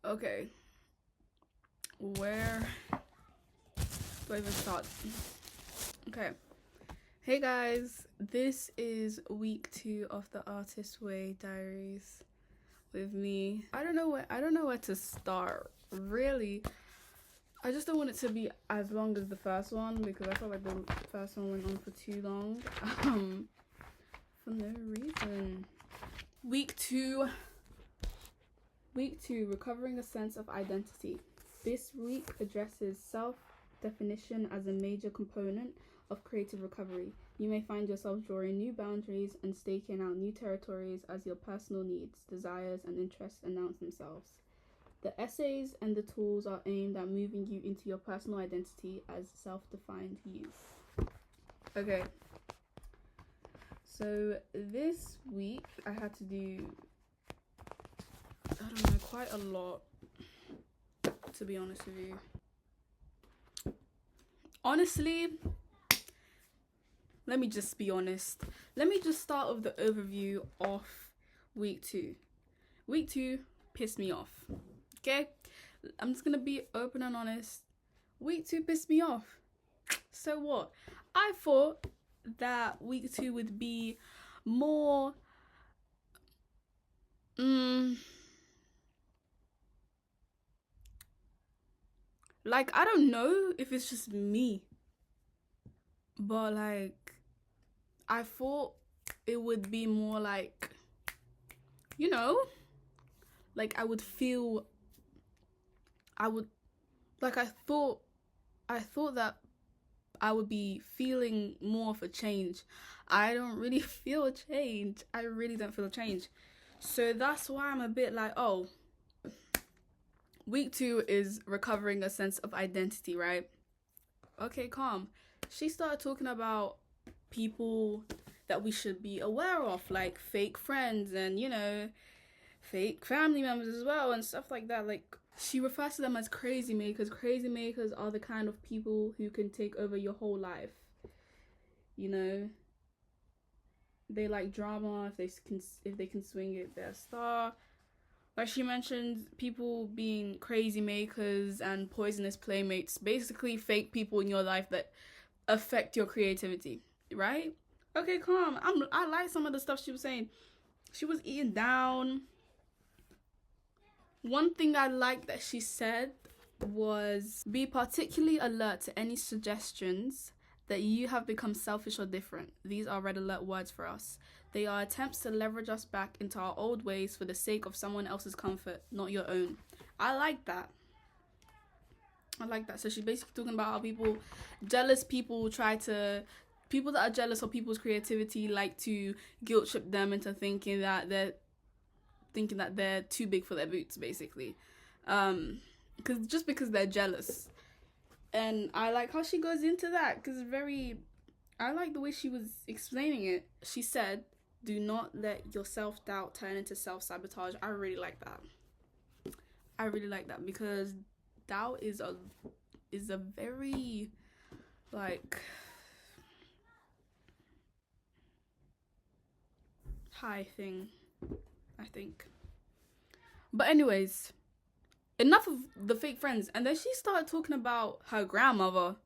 Okay, where do I even start? Okay, hey guys, this is week 2 of the Artist Way Diaries with me. I don't know where to start, really. I just don't want it to be as long as the first one because I felt like the first one went on for too long for no reason. Week 2, recovering a sense of identity. This week addresses self-definition as a major component of creative recovery. You may find yourself drawing new boundaries and staking out new territories as your personal needs, desires, and interests announce themselves. The essays and the tools are aimed at moving you into your personal identity as self-defined you. Okay. So this week I had to do, I don't know, quite a lot, to be honest with you. Honestly, let me just be honest. Let me just start with the overview of week 2. Week 2 pissed me off. Okay? I'm just gonna be open and honest. Week 2 pissed me off. So what? I thought that week 2 would be more like, I don't know if it's just me, but like I thought it would be more like, you know, like I thought that I would be feeling more of a change. I don't really feel a change. I really don't feel a change. So that's why I'm a bit like, oh, week 2 is recovering a sense of identity, right? Okay, calm. She started talking about people that we should be aware of, like fake friends and, you know, fake family members as well and stuff like that. Like, she refers to them as crazy makers. Crazy makers are the kind of people who can take over your whole life. You know, they like drama. If they can swing it, they're a star. Like, she mentioned people being crazy makers and poisonous playmates, basically fake people in your life that affect your creativity, right? Okay, calm. I like some of the stuff she was saying. She was eating down. One thing I liked that she said was, be particularly alert to any suggestions that you have become selfish or different. These are red alert words for us. They are attempts to leverage us back into our old ways for the sake of someone else's comfort, not your own. I like that. So she's basically talking about how people that are jealous of people's creativity like to guilt trip them into thinking that they're too big for their boots, basically. Because they're jealous. And I like how she goes into that, because I like the way she was explaining it. She said, do not let your self-doubt turn into self-sabotage. I really like that because doubt is a very, like, high thing, I think. But anyways, enough of the fake friends. And then she started talking about her grandmother.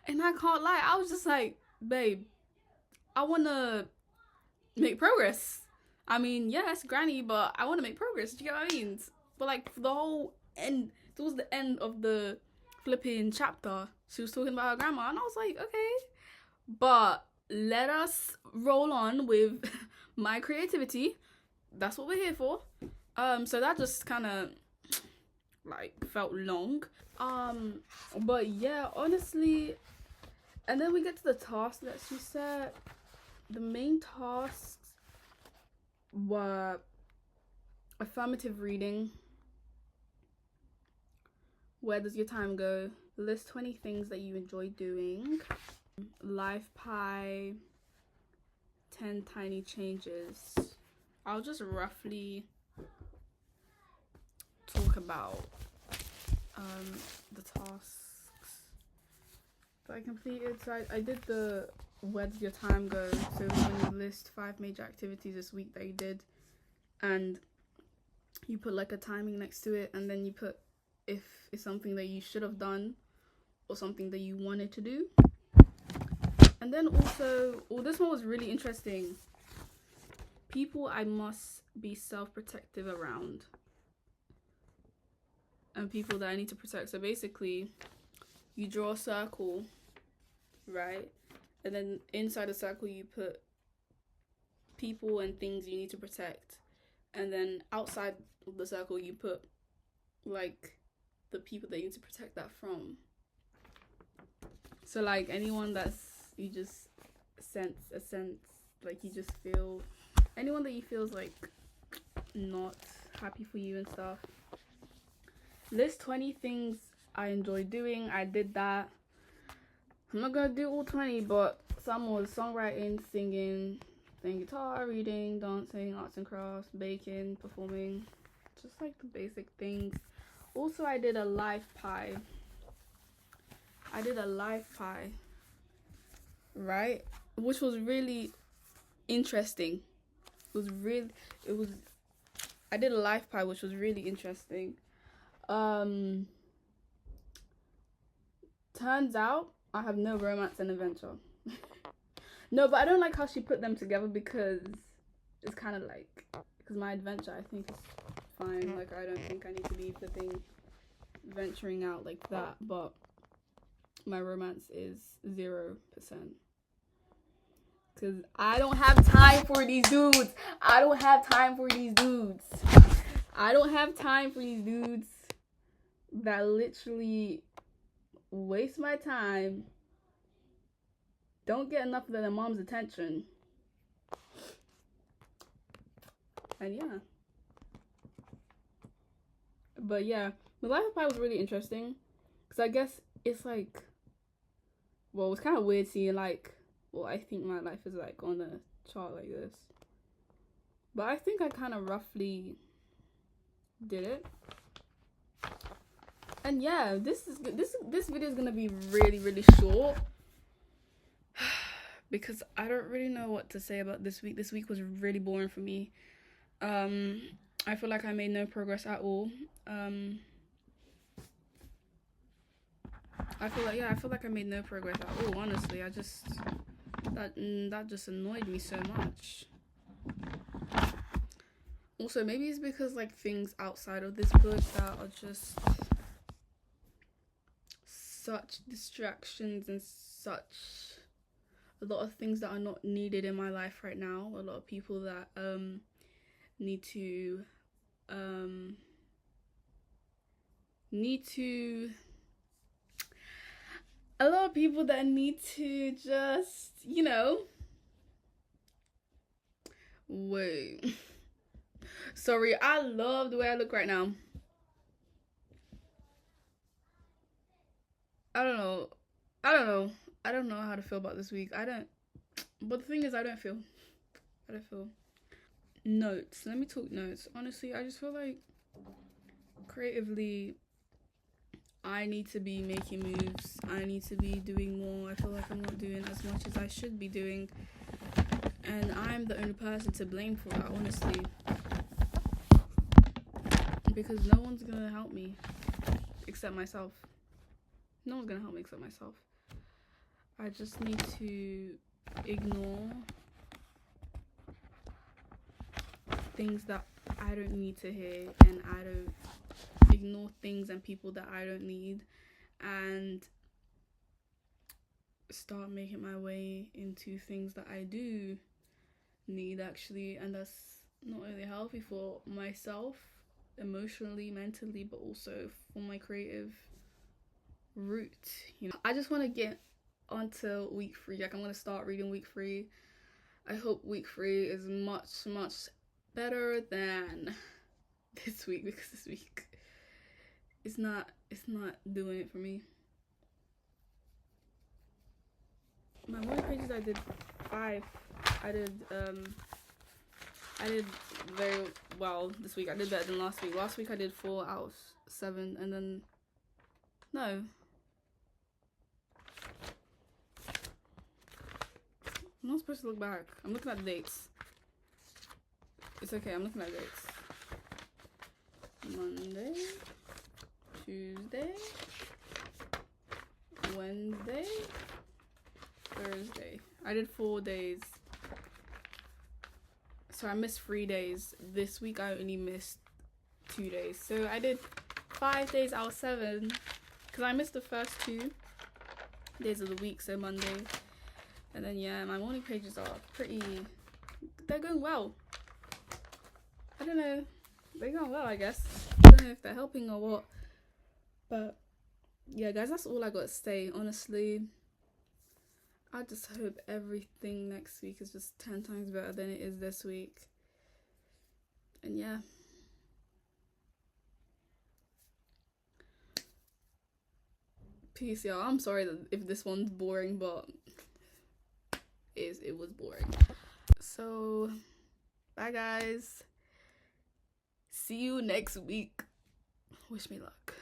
And I can't lie, I was just like, babe, I want to make progress. I mean, yes, granny, but I want to make progress. Do you get what I mean? But like, for the whole end, towards the end of the flipping chapter, she was talking about her grandma, and I was like, okay. But let us roll on with my creativity. That's what we're here for. So that just kind of like felt long. But yeah, honestly, and then we get to the task that she said. The main tasks were affirmative reading, where does your time go, list 20 things that you enjoy doing, life pie, 10 tiny changes. I'll just roughly talk about the tasks that I completed. So I did the where does your time go, so when you list 5 major activities this week that you did, and you put like a timing next to it, and then you put if it's something that you should have done or something that you wanted to do. And then also, this one was really interesting. People I must be self-protective around, and people that I need to protect. So basically, you draw a circle, right? And then inside the circle, you put people and things you need to protect. And then outside of the circle, you put like the people that you need to protect that from. So like anyone that's you just sense like you just feel, anyone that you feels like not happy for you and stuff. List 20 things I enjoy doing. I did that. I'm not gonna do all 20, but some was songwriting, singing, playing guitar, reading, dancing, arts and crafts, baking, performing, just like the basic things. Also, I did a life pie. Right? Which was really interesting. I did a life pie, which was really interesting. Turns out I have no romance and adventure. No, but I don't like how she put them together, because it's kind of like, because my adventure I think is fine. Like I don't think I need to be flipping venturing out like that, but my romance is 0%. Because I don't have time for these dudes. I don't have time for these dudes that literally waste my time, don't get enough of their mom's attention, and yeah. But yeah, the life of Pi was really interesting, because I guess it's like, well, it's kind of weird seeing like, well, I think my life is like on a chart like this, but I think I kind of roughly did it. And yeah, this video is gonna be really, really short, because I don't really know what to say about this week. This week was really boring for me. I feel like I made no progress at all. I feel like I made no progress at all. Honestly, that just annoyed me so much. Also, maybe it's because like things outside of this book that are just such distractions and such a lot of things that are not needed in my life right now. A lot of people that need to a lot of people that need to just, wait. Sorry, I love the way I look right now. I don't know how to feel about this week. But the thing is, I don't feel. Notes. Let me talk notes. Honestly, I just feel like creatively, I need to be making moves. I need to be doing more. I feel like I'm not doing as much as I should be doing. And I'm the only person to blame for that, honestly. Because no one's gonna help me except myself. No one's gonna help me except myself. I just need to ignore things that I don't need to hear, and I don't ignore things and people that I don't need, and start making my way into things that I do need, actually. And that's not only healthy for myself emotionally, mentally, but also for my creative route. I just want to get onto week 3. Like, I'm going to start reading week 3. I hope week 3 is much better than this week, because this week it's not doing it for me. My morning pages, I did 5. I did very well this week. I did better than last week. Last week I did 4 out of 7, and then no. I'm not supposed to look back. I'm looking at the dates. It's okay, I'm looking at dates. Monday, Tuesday, Wednesday, Thursday. I did 4 days. So I missed 3 days. This week I only missed 2 days. So I did 5 days out of 7. Because I missed the first 2 days of the week, so Monday. And then yeah, my morning pages are they're going well. I don't know. They're going well, I guess. I don't know if they're helping or what. But yeah, guys, that's all I got to say. Honestly, I just hope everything next week is just 10 times better than it is this week. And yeah. Peace, y'all. I'm sorry if this one's boring, but it was boring. So, bye guys. See you next week. Wish me luck.